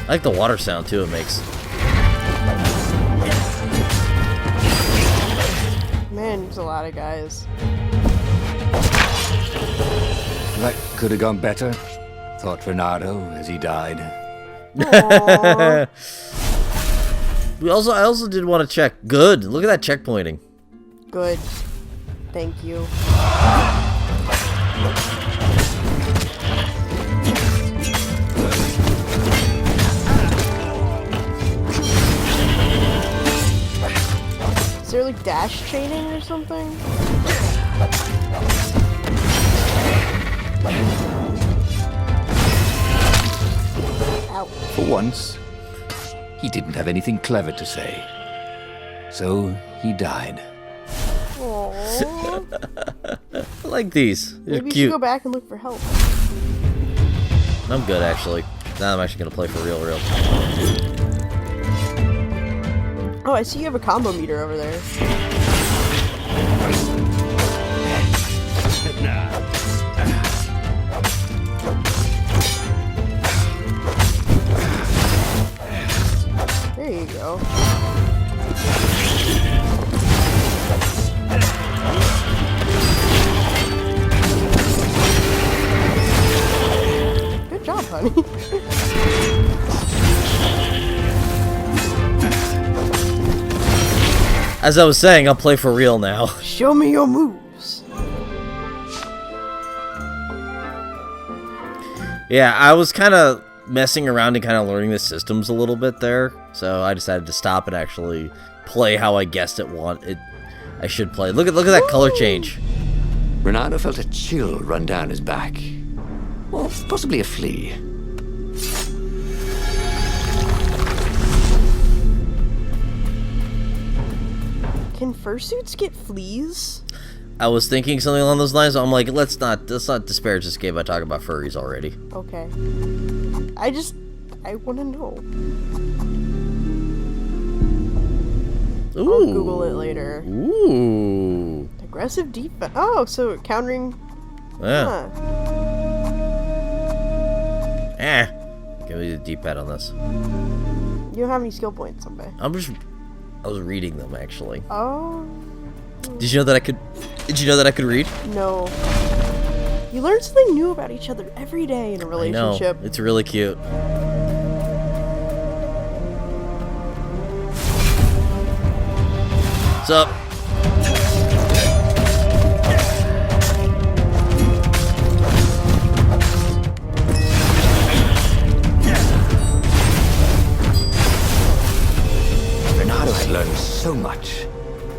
I like the water sound too it makes. Man, there's a lot of guys. That could have gone better, thought Renato as he died. Aww. I also did want to check. Good. Look at that checkpointing. Good. Thank you. Is there like dash chaining or something? Ow. For once, he didn't have anything clever to say. So he died. Aww. I like these. They're Maybe you should cute. go back and look for help. I'm good actually. Now I'm actually gonna play for real. Oh, I see you have a combo meter over there. There you go. Good job, honey. As I was saying, I'll play for real now. Show me your moves. Yeah, I was kind of messing around and kind of learning the systems a little bit there, so I decided to stop and actually play how I guessed I should play. Look at that color change. Renato felt a chill run down his back. Or possibly a flea. Can fursuits get fleas? I was thinking something along those lines. So I'm like, let's not disparage this game by talking about furries already. Okay. I want to know. Ooh. I'll Google it later. Ooh. Aggressive defense. Oh, so countering. Yeah. Huh. Give me the D-pad on this. You don't have any skill points, okay. I was reading them actually. Oh. Did you know that I could read? No. You learn something new about each other every day in a I relationship. know. It's really cute. What's up? Renato had learned so much.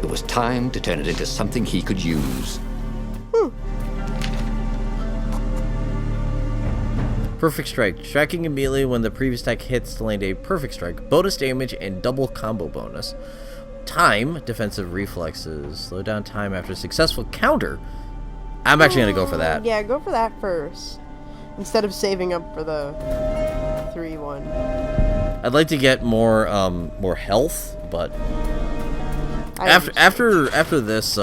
It was time to turn it into something he could use. Perfect strike. Striking immediately when the previous attack hits to land a perfect strike. Bonus damage and double combo bonus. Time. Defensive reflexes. Slow down time after a successful counter. I'm actually going to go for that. Yeah, go for that first. Instead of saving up for the 3-1. I'd like to get more health, but after this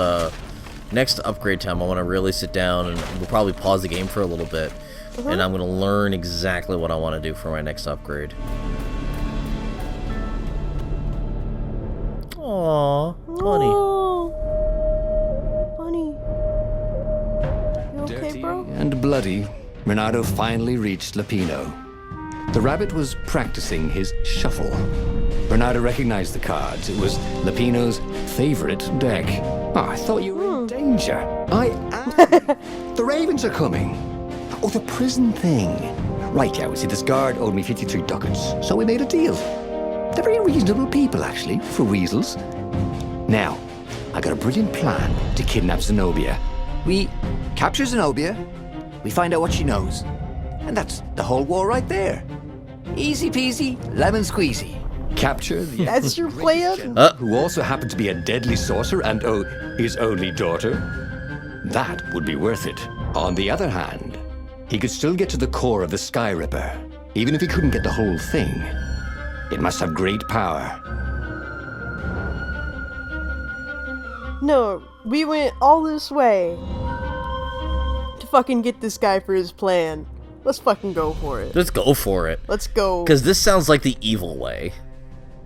next upgrade time, I want to really sit down and we'll probably pause the game for a little bit, and I'm gonna learn exactly what I want to do for my next upgrade. Aww, funny. Oh, funny. You okay, Dirty bro? and bloody, Renato finally reached Lapino. The rabbit was practicing his shuffle. Renato recognized the cards. It was Lapino's favorite deck. Oh, I thought you were in danger. I am. The ravens are coming. Oh, the prison thing. Right, yeah, we see this guard owed me 53 ducats, so we made a deal. They're very reasonable people, actually, for weasels. Now, I got a brilliant plan to kidnap Zenobia. We capture Zenobia, we find out what she knows, and that's the whole war right there. Easy peasy, lemon squeezy. Capture the That's your plan? who also happened to be a deadly sorcerer and his only daughter. That would be worth it. On the other hand, he could still get to the core of the Sky Ripper, even if he couldn't get the whole thing. It must have great power. No, we went all this way to fucking get this guy for his plan. Let's fucking go for it. Let's go for it. Let's go. Because this sounds like the evil way,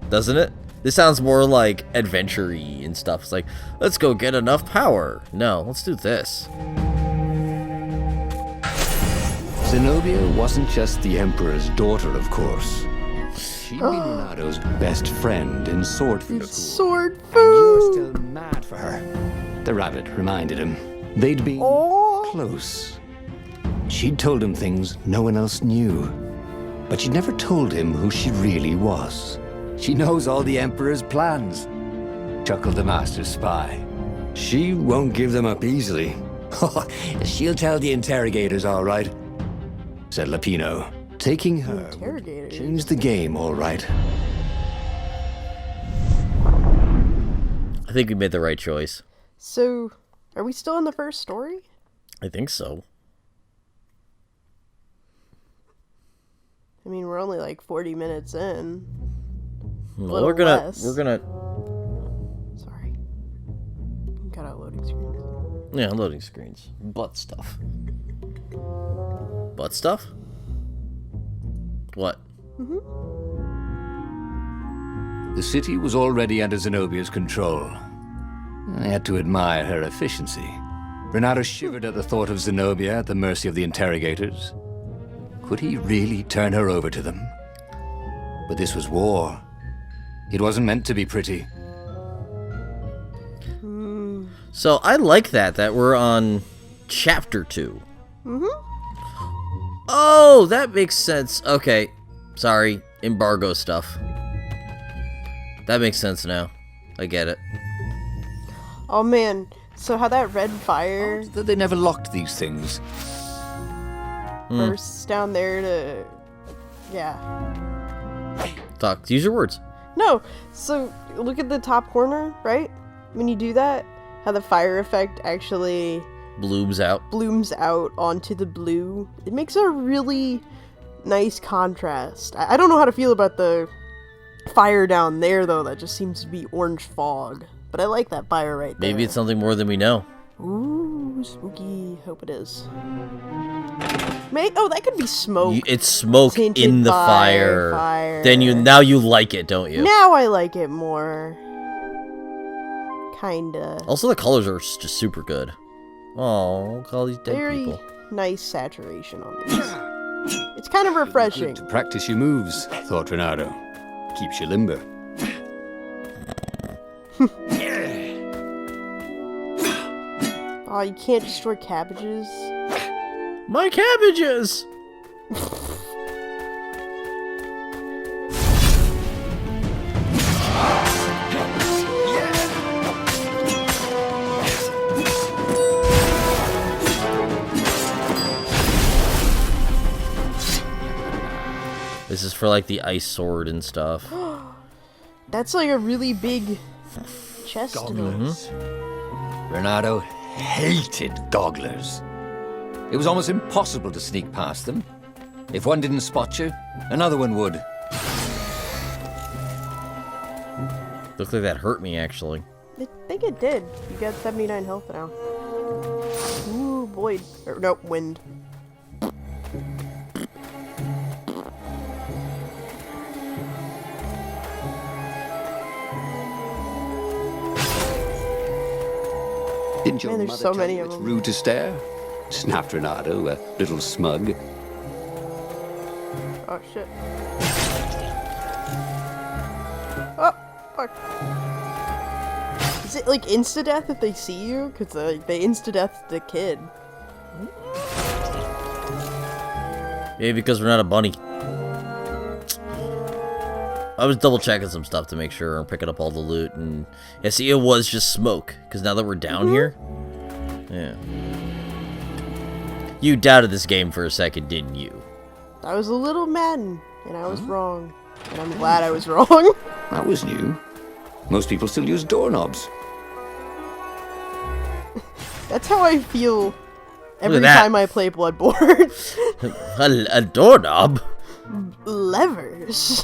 doesn't it? This sounds more like adventure-y and stuff. It's like, let's go get enough power. No, let's do this. Zenobia wasn't just the Emperor's daughter, of course. She'd been Renado's best friend in sword food school. Sword And food. you're still mad for her. The rabbit reminded him. They'd been close. She'd told him things no one else knew. But she'd never told him who she really was. She knows all the Emperor's plans, chuckled the master spy. She won't give them up easily. She'll tell the interrogators, all right, said Lapino. Taking her would Interrogators. change the game, all right. I think we made the right choice. So, are we still in the first story? I think so. I mean, we're only like 40 minutes in. Well, we're gonna. Sorry. Got out loading screens. Yeah, loading screens. Butt stuff. Butt stuff? What? The city was already under Zenobia's control. I had to admire her efficiency. Renato shivered at the thought of Zenobia at the mercy of the interrogators. Could he really turn her over to them? But this was war. It wasn't meant to be pretty. So I like that we're on chapter 2. Oh, that makes sense. Okay. Sorry. Embargo stuff. That makes sense now. I get it. Oh man, so how that red fire They never locked these things. bursts down there to... Yeah. Talk. Use your words. No, so look at the top corner, right? When you do that, how the fire effect actually Blooms out. blooms out onto the blue. It makes a really nice contrast. I don't know how to feel about the fire down there, though. That just seems to be orange fog. But I like that fire right there. Maybe it's something more than we know. Ooh, spooky. Hope it is. Oh, that could be smoke. It's smoke Tinted in the by fire. fire. Then now you like it, don't you? Now I like it more. Kinda. Also, the colors are just super good. Oh, look at all these dead Very people. nice saturation on these. It's kind of refreshing. To practice your moves, thought Renato. Keeps you limber. Oh, you can't destroy cabbages. My cabbages! This is for like the ice sword and stuff. That's like a really big chest. Gogglers. Renato hated gogglers. It was almost impossible to sneak past them. If one didn't spot you, another one would. Looks like that hurt me, actually. I think it did. You got 79 health now. Ooh, Boyd. Nope, wind. Didn't your Man, there's mother so tell many you of it's them. rude to stare? Snapped Renato, a little smug. Oh, shit. Oh, fuck. Is it like insta-death if they see you? Because they insta-death the kid. Maybe because we're not a bunny. I was double checking some stuff to make sure and picking up all the loot, and yeah, see, it was just smoke. Because now that we're down here, yeah. You doubted this game for a second, didn't you? I was a little maddened, and I was wrong. And I'm glad I was wrong. That was new. Most people still use doorknobs. That's how I feel every that. time I play Bloodborne. A doorknob? Levers.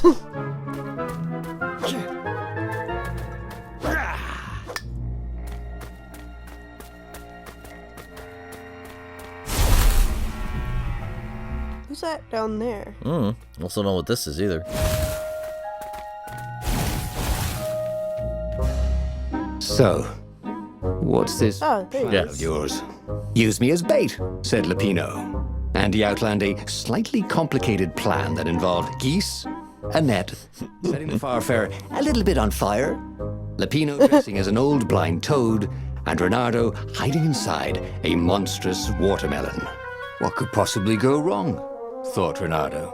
Who's that down there? Also don't know what this is either. So, what's this Oh, there you plan go. of yours? Use me as bait, said Lupino. And he outlined a slightly complicated plan that involved geese, a net, setting the Farfarer a little bit on fire, Lupino dressing as an old blind toad, and Renato hiding inside a monstrous watermelon. What could possibly go wrong? Thought Renato.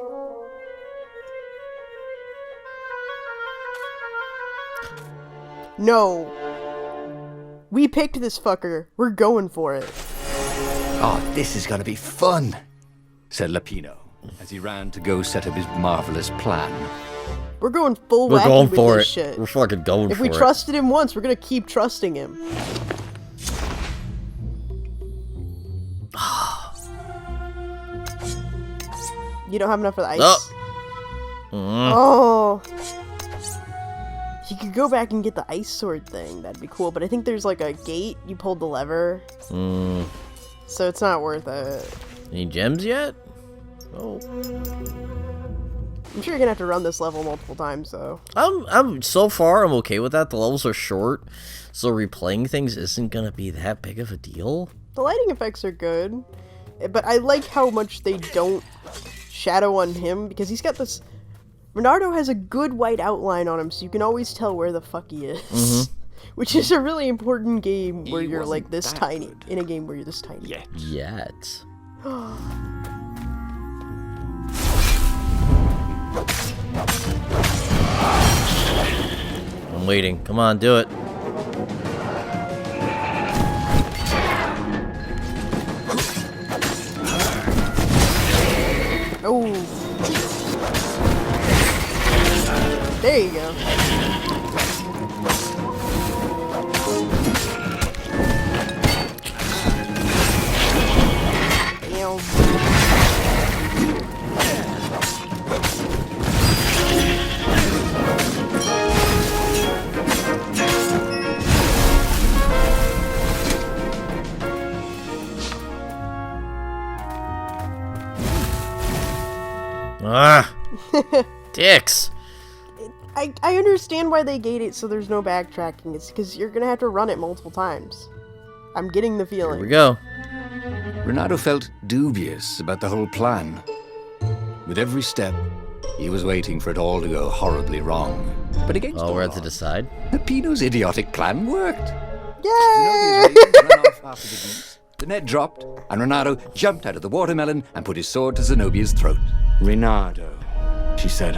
No. We picked this fucker. We're going for it. Oh, this is gonna be fun, said Lupino, as he ran to go set up his marvelous plan. We're going full We're wacky going with for this it. shit. We're fucking going If for we it. trusted him once, we're gonna keep trusting him. You don't have enough for the ice? Oh. You could go back and get the ice sword thing. That'd be cool. But I think there's like a gate. You pulled the lever. So it's not worth it. Any gems yet? Oh. I'm sure you're gonna have to run this level multiple times, though. I'm so far I'm okay with that. The levels are short, so replaying things isn't gonna be that big of a deal. The lighting effects are good, but I like how much they don't shadow on him, because he's got this... Renardo has a good white outline on him, so you can always tell where the fuck he is. Which is a really important game where you're like this tiny. good. In a game where you're this tiny. Yet. I'm waiting. Come on, do it. Oh. There you go. Damn. Ah! Dicks! I understand why they gate it so there's no backtracking. It's because you're gonna have to run it multiple times. I'm getting the Here we feeling. go. Renato felt dubious about the whole plan. With every step, he was waiting for it all to go horribly wrong. But against Oh, all we're at the odds, decide. Pino's idiotic plan worked. Yay! Zenobia ran off after the geese. The net dropped, and Renato jumped out of the watermelon and put his sword to Zenobia's throat. Renato, she said,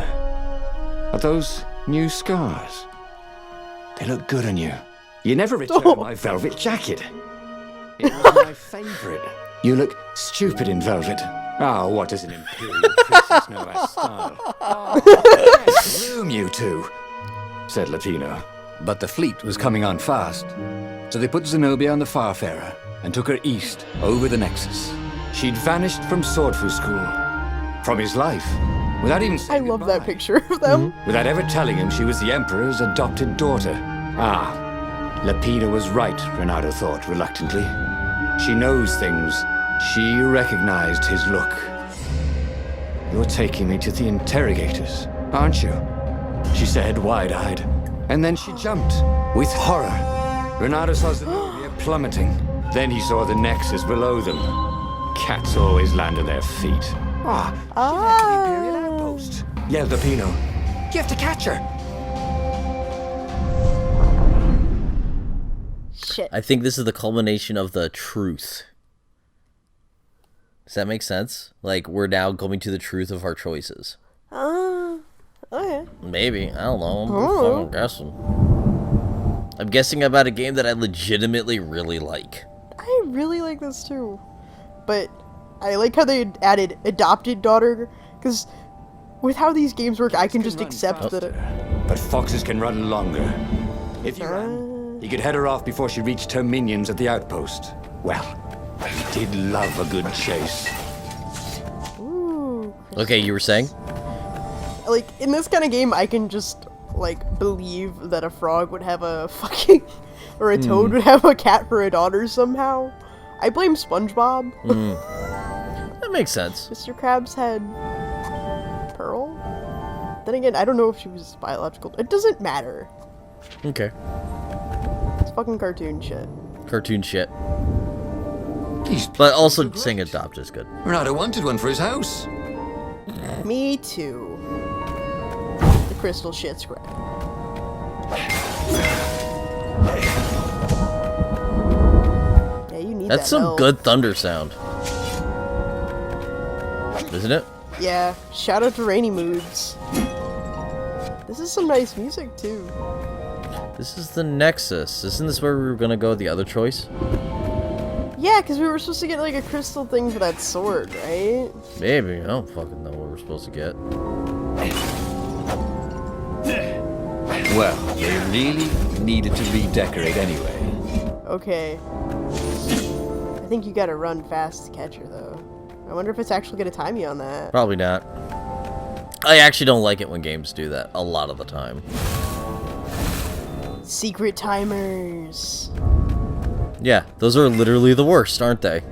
are those new scars? They look good on you. You never returned my velvet jacket. It was my favorite. You look stupid in velvet. Ah, what does an imperial princess know our style? Yes, room, you two, said Latino. But the fleet was coming on fast, so they put Zenobia on the Farfarer and took her east over the Nexus. She'd vanished from Swordfu School, from his life, without even I saying love that goodbye. picture of them. Without ever telling him she was the Emperor's adopted daughter. Ah, Lapina was right, Renato thought reluctantly. She knows things. She recognized his look. You're taking me to the interrogators, aren't you? She said, wide-eyed. And then she jumped, with horror. Renato saw Zenobia plummeting. Then he saw the Nexus below them. Cats always land on their feet. Ah, she led to the Imperial outpost, yelled Lapino. You have to catch her. Shit. I think this is the culmination of the truth. Does that make sense? Like, we're now going to the truth of our choices. Okay. Maybe. I don't know. I'm fucking guessing. I'm guessing about a game that I legitimately really like. I really like this too. But I like how they added adopted daughter, because with how these games work, I can just run accept that it... But foxes can run longer. If you ran, you could head her off before she reached her minions at the outpost. Well, he did love a good chase. Ooh. Okay, you were saying? Like, in this kind of game, I can just, like, believe that a frog would have a fucking... or a toad would have a cat for a daughter somehow. I blame SpongeBob. That That makes sense. Mr. Krabs had Pearl? Then again, I don't know if she was biological. It doesn't matter. Okay. It's fucking cartoon shit. Cartoon shit. He's But also saying adopt is good. Renato wanted one for his house. Me too. The crystal shit's great. Yeah, you need That's that some milk. good thunder sound. Isn't it? Yeah, shout out to Rainy Moods. This is some nice music too. This is the Nexus. Isn't this where we were gonna go the other choice? Yeah, because we were supposed to get like a crystal thing for that sword, right? Maybe. I don't fucking know what we're supposed to get. Well, they really needed to redecorate anyway. Okay. I think you gotta run fast to catch her though. I wonder if it's actually gonna time you on that. Probably not. I actually don't like it when games do that a lot of the time. Secret timers. Yeah, those are literally the worst, aren't they?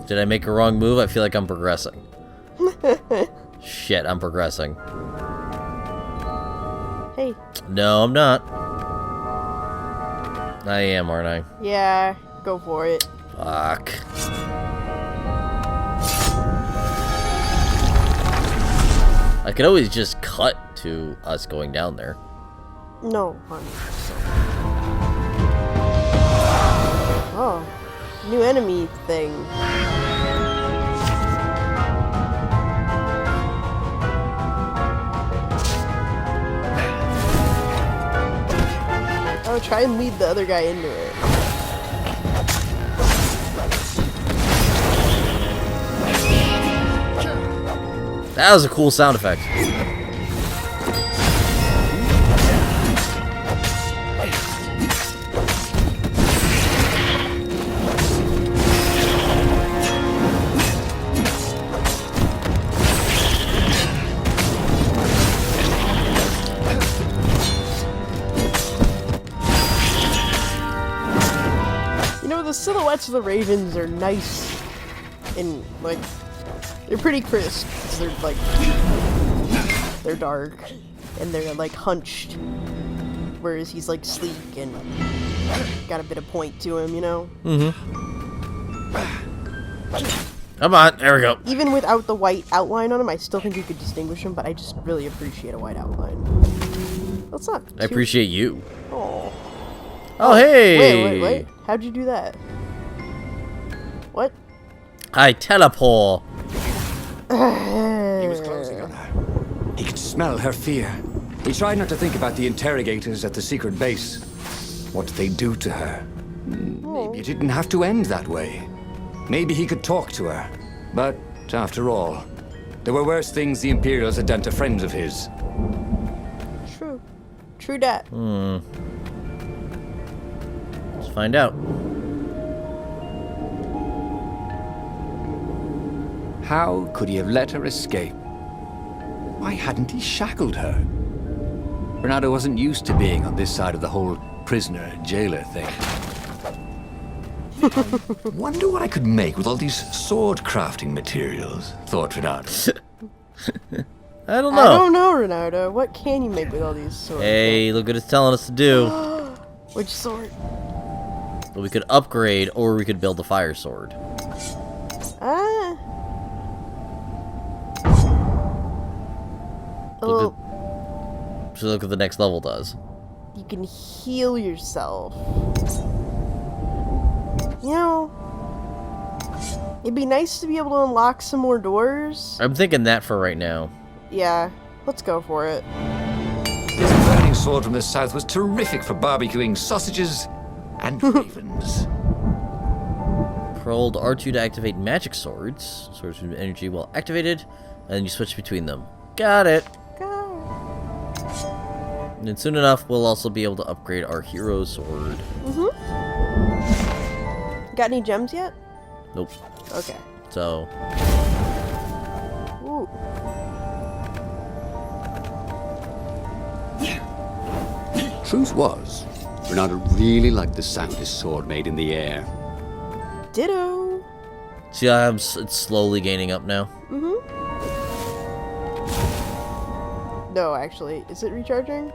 Did I make a wrong move? I feel like I'm progressing. Shit, I'm progressing. Hey. No, I'm not. I am, aren't I? Yeah, go for it. Fuck. I could always just cut to us going down there. No, honey. Oh, new enemy thing. Oh, try and lead the other guy into it. That was a cool sound effect. You know, the silhouettes of the ravens are nice and, like, they're pretty crisp. 'Cause they're, like, they're dark and they're, like, hunched. Whereas he's, like, sleek and got a bit of point to him, you know? Come on, there we go. Even without the white outline on him, I still think you could distinguish him, but I just really appreciate a white outline. That's not I appreciate you. Oh. Oh, hey! Wait. How'd you do that? What? I teleport. He was closing on her. He could smell her fear. He tried not to think about the interrogators at the secret base. What did they do to her? Maybe it didn't have to end that way. Maybe he could talk to her. But, after all, there were worse things the Imperials had done to friends of his. True. True dat. Let's find out. How could he have let her escape? Why hadn't he shackled her? Renato wasn't used to being on this side of the whole prisoner-jailer thing. Wonder what I could make with all these sword crafting materials, thought Renato. I don't know. I don't know, Renardo. What can you make with all these swords? Hey, look what it's telling us to do. Which sword? We could upgrade, or we could build a fire sword. Ah. Look Oh, So look what the next level does. you can heal yourself. You know, it'd be nice to be able to unlock some more doors. I'm thinking that for right now. Yeah, let's go for it. This burning sword from the south was terrific for barbecuing sausages and ravens. Hold R2 to activate magic swords. Swords with energy while activated, and then you switch between them. Got it. Go. And then soon enough, we'll also be able to upgrade our hero sword. Got any gems yet? Nope. Okay. So, Ooh. Truth was, Renato really liked the sound his sword made in the air. Ditto. See how it's slowly gaining up now? No, actually. Is it recharging?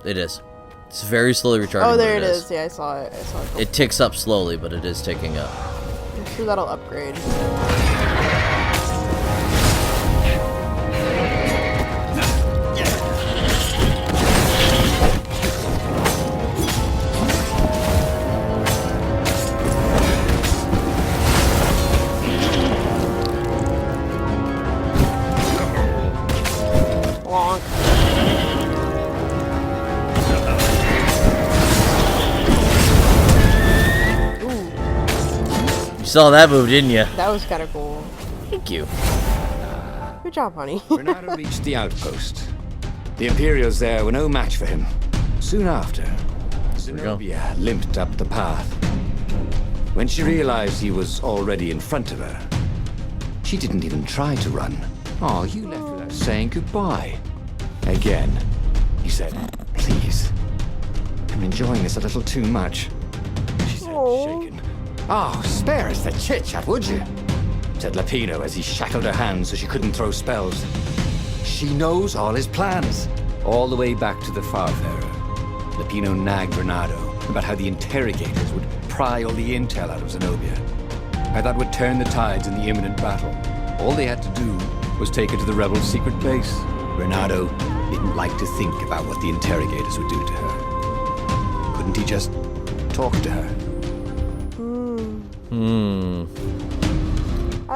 It is. It's very slowly recharging. Oh, there but it is. Yeah, I saw it. It ticks up slowly, but it is ticking up. I'm sure that'll upgrade. Bonk. You saw that move, didn't you? That was kind of cool. Thank you. Good job, honey. Renato reached the outpost. The Imperials there were no match for him. Soon after, we go. Zenobia limped up the path. When she realized he was already in front of her, she didn't even try to run. Oh, you left without saying goodbye. Again, he said, please. I'm enjoying this a little too much. She said, shaken. Oh, spare us the chit-chat, would you? Said Lapino as he shackled her hands so she couldn't throw spells. She knows all his plans. All the way back to the Farfarer, Lapino nagged Renato about how the interrogators would pry all the intel out of Zenobia. How that would turn the tides in the imminent battle. All they had to do was take her to the rebels' secret base. Renato didn't like to think about what the interrogators would do to her. Couldn't he just talk to her?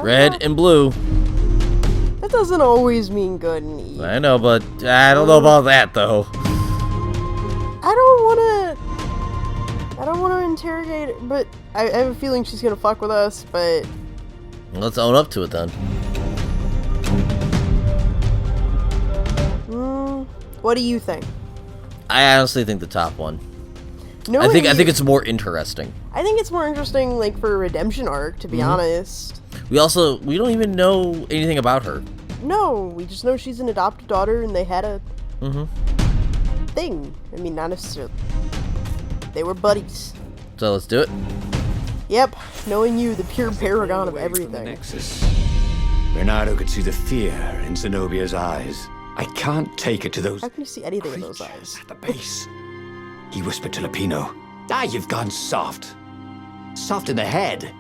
Red and blue. That doesn't always mean good and evil. I know, but I don't know about that, though. I don't want to interrogate it, but I have a feeling she's gonna fuck with us, but... Let's own up to it, then. What do you think? I honestly think the top one. No, I think it's more interesting. I think it's more interesting, like, for a redemption arc, to be honest. We don't even know anything about her. No, we just know she's an adopted daughter, and they had a thing. I mean, not necessarily. They were buddies. So let's do it. Yep, knowing you, the pure paragon of Away from the everything. Nexus. Renato could see the fear in Zenobia's eyes. I can't take her to those How can you see anything in those creatures eyes? at the base. He whispered to Lapino. Ah, you've gone soft. Soft in the head.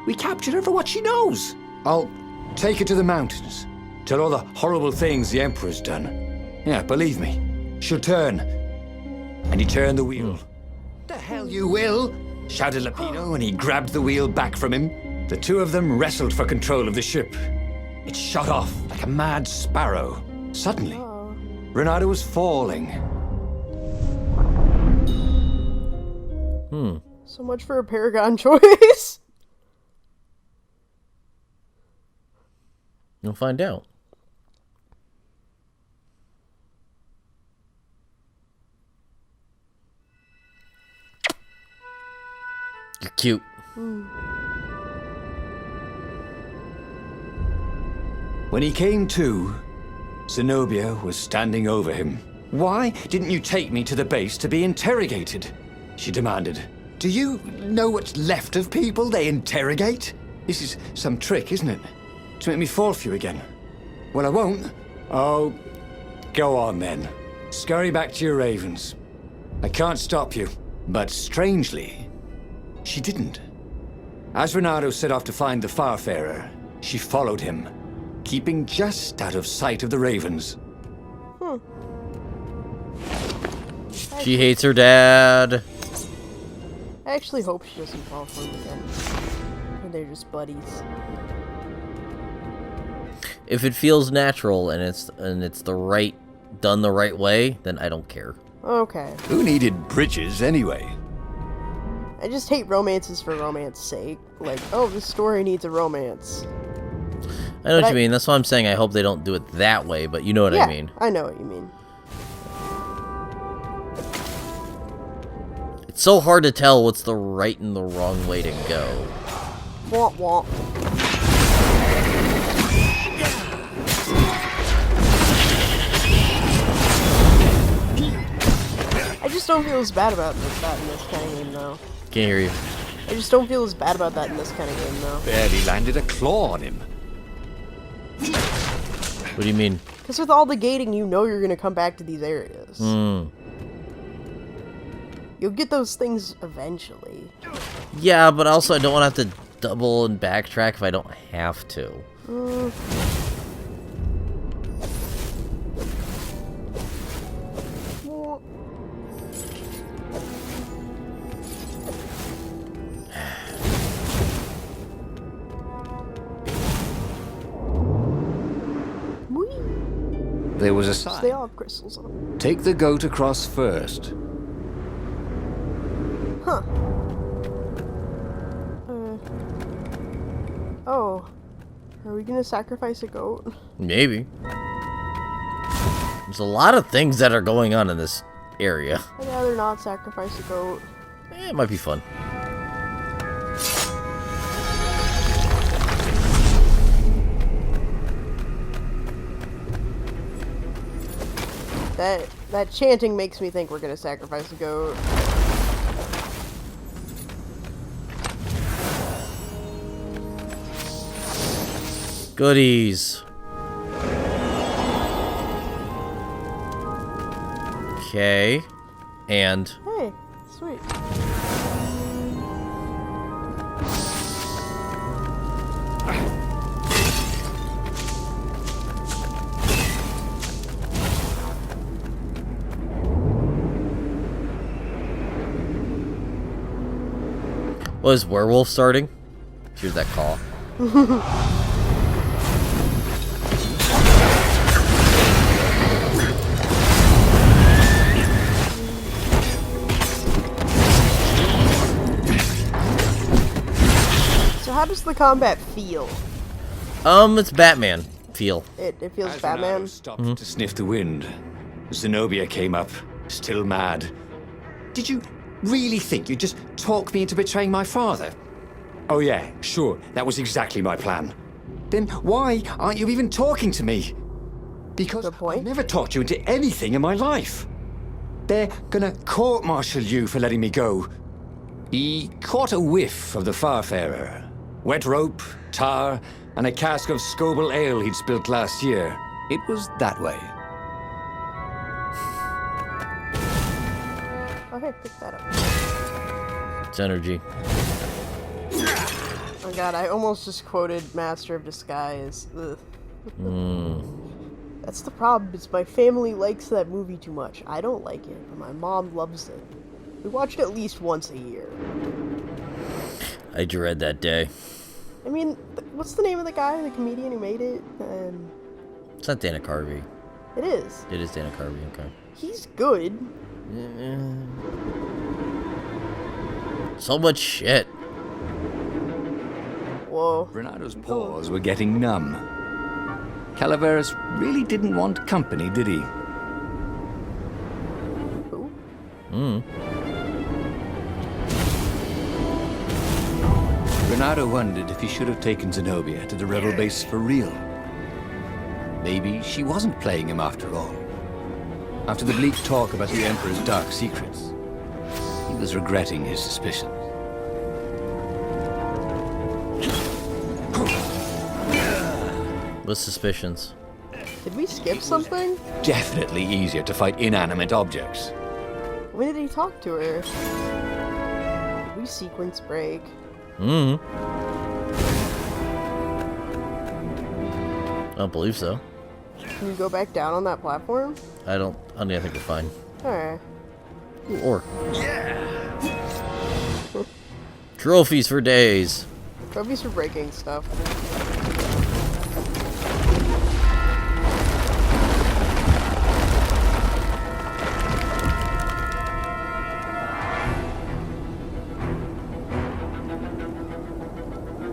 We captured her for what she knows. I'll take her to the mountains. Tell all the horrible things the Emperor's done. Yeah, believe me. She'll turn. And he turned the wheel. The hell you will! Shouted Lapino, and he grabbed the wheel back from him. The two of them wrestled for control of the ship. It shot off like a mad sparrow. Suddenly, Renato was falling. So much for a paragon choice. You'll find out. You're cute. When he came to, Zenobia was standing over him. Why didn't you take me to the base to be interrogated? She demanded. Do you know what's left of people they interrogate? This is some trick, isn't it? To make me fall for you again. Well, I won't. Oh, go on then. Scurry back to your ravens. I can't stop you. But strangely, she didn't. As Renato set off to find the Farfarer, she followed him, keeping just out of sight of the ravens. She hates her dad. I actually hope she doesn't fall for him again. And they're just buddies. If it feels natural and it's done the right way, then I don't care. Okay. Who needed bridges anyway? I just hate romances for romance sake. Like, oh, this story needs a romance. I know what you mean. That's why I'm saying I hope they don't do it that way, but you know what Yeah, I mean. I know what you mean. It's so hard to tell what's the right and the wrong way to go. Womp womp. just don't feel as bad about that in this kind of game, though. Can't hear you. I just don't feel as bad about that in this kind of game, though. Barely landed a claw on him. What do you mean? Because with all the gating, you know you're going to come back to these areas. You'll get those things eventually. Yeah, but also I don't want to have to double and backtrack if I don't have to. There was a They sign. all have crystals on them. Take the goat across first. Huh. Oh. Are we gonna sacrifice a goat? Maybe. There's a lot of things that are going on in this area. I'd rather not sacrifice a goat. It might be fun. That chanting makes me think we're gonna sacrifice a goat. Goodies. Okay. And Hey, sweet. was werewolf starting? Here's that call. So how does the combat feel? It's Batman feel. It feels As Batman. Renato stopped to sniff the wind, Zenobia came up, still mad. Did you really think you'd just talk me into betraying my father? Oh yeah, sure, that was exactly my plan. Then why aren't you even talking to me? Because Good point. I've never talked you into anything in my life. They're gonna court-martial you for letting me go. He caught a whiff of the Farfarer. Wet rope, tar, and a cask of Scoble ale he'd spilt last year. It was that way. Okay, pick that up. It's energy. Oh god, I almost just quoted Master of Disguise. Ugh. That's the problem, is my family likes that movie too much. I don't like it, but my mom loves it. We watch it at least once a year. I dread that day. I mean, what's the name of the guy, the comedian who made it? It's not Dana Carvey. It is. It is Dana Carvey, okay. He's good. So much shit. Whoa. Renato's paws were getting numb. Calaveras really didn't want company, did he? Who? Renato wondered if he should have taken Zenobia to the rebel base for real. Maybe she wasn't playing him after all. After the bleak talk about the Emperor's dark secrets, he was regretting his suspicions. With suspicions. Did we skip something? Definitely easier to fight inanimate objects. When did he talk to her? Did we sequence break? I don't believe so. Can you go back down on that platform? I think we're fine. Alright. Or. Trophies for days. Trophies for breaking stuff.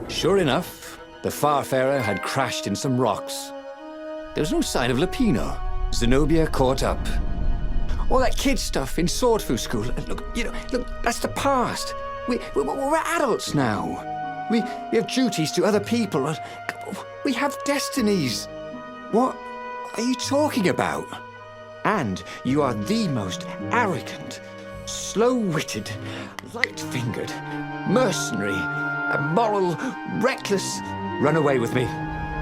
Sure enough, the Farfarer had crashed in some rocks. There was no sign of Lupino. Zenobia caught up. All that kid stuff in Swordfu School. Look, that's the past. We're adults now. We have duties to other people. We have destinies. What are you talking about? And you are the most arrogant, Slow-witted, light-fingered, mercenary, immoral, reckless. Run away with me,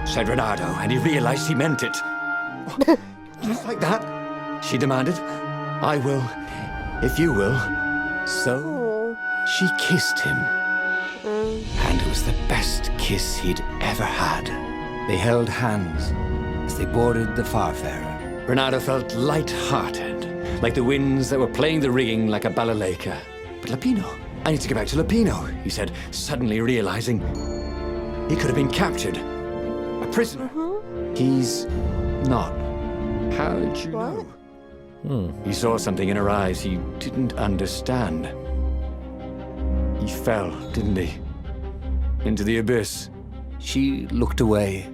said Renato, and he realized he meant it. Just like that, she demanded. I will, if you will. So she kissed him. And it was the best kiss he'd ever had. They held hands as they boarded the Farfarer. Renato felt light-hearted, like the winds that were playing the rigging like a balalaika. But Lupino, I need to get back to Lupino, he said, suddenly realizing he could have been captured. A prisoner. He's not. How'd you know? He saw something in her eyes he didn't understand. He fell, didn't he? Into the abyss. She looked away,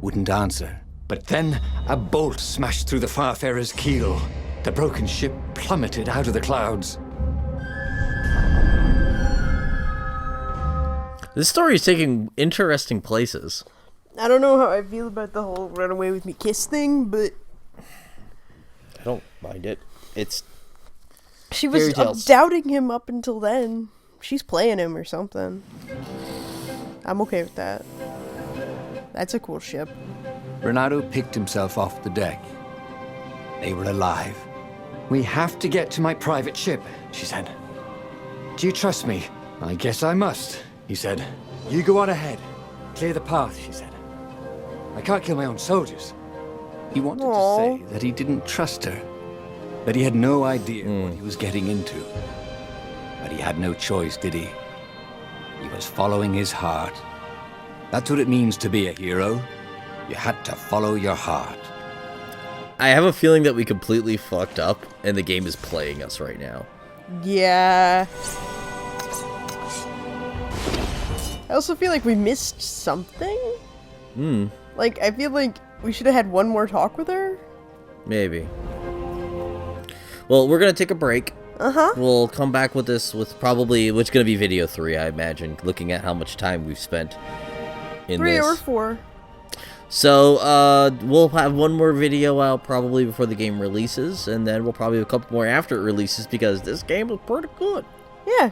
wouldn't answer. But then a bolt smashed through the Farfarer's keel. The broken ship plummeted out of the clouds. This story is taking interesting places. I don't know how I feel about the whole run away with me kiss thing, but I don't mind it. It's she was fairy tales. doubting him up until then. She's playing him or something. I'm okay with that. That's a cool ship. Renato picked himself off the deck. They were alive. We have to get to my private ship, she said. Do you trust me? I guess I must, he said. You go on ahead. Clear the path, she said. I can't kill my own soldiers. He wanted to say that he didn't trust her, that he had no idea what he was getting into. But he had no choice, did he? He was following his heart. That's what it means to be a hero. You had to follow your heart. I have a feeling that we completely fucked up, and the game is playing us right now. Yeah. I also feel like we missed something. Like, I feel like we should have had one more talk with her. Maybe. Well, we're gonna take a break. We'll come back with this with probably what's gonna be video 3, I imagine, looking at how much time we've spent in 3 this. or 4. So, we'll have one more video out probably before the game releases, and then we'll probably have a couple more after it releases, because this game is pretty good. Yeah.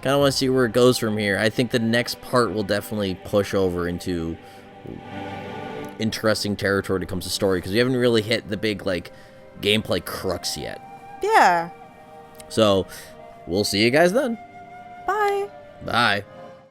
Kind of want to see where it goes from here. I think the next part will definitely push over into interesting territory when it comes to story, because we haven't really hit the big, like, gameplay crux yet. Yeah. So, we'll see you guys then. Bye. Bye.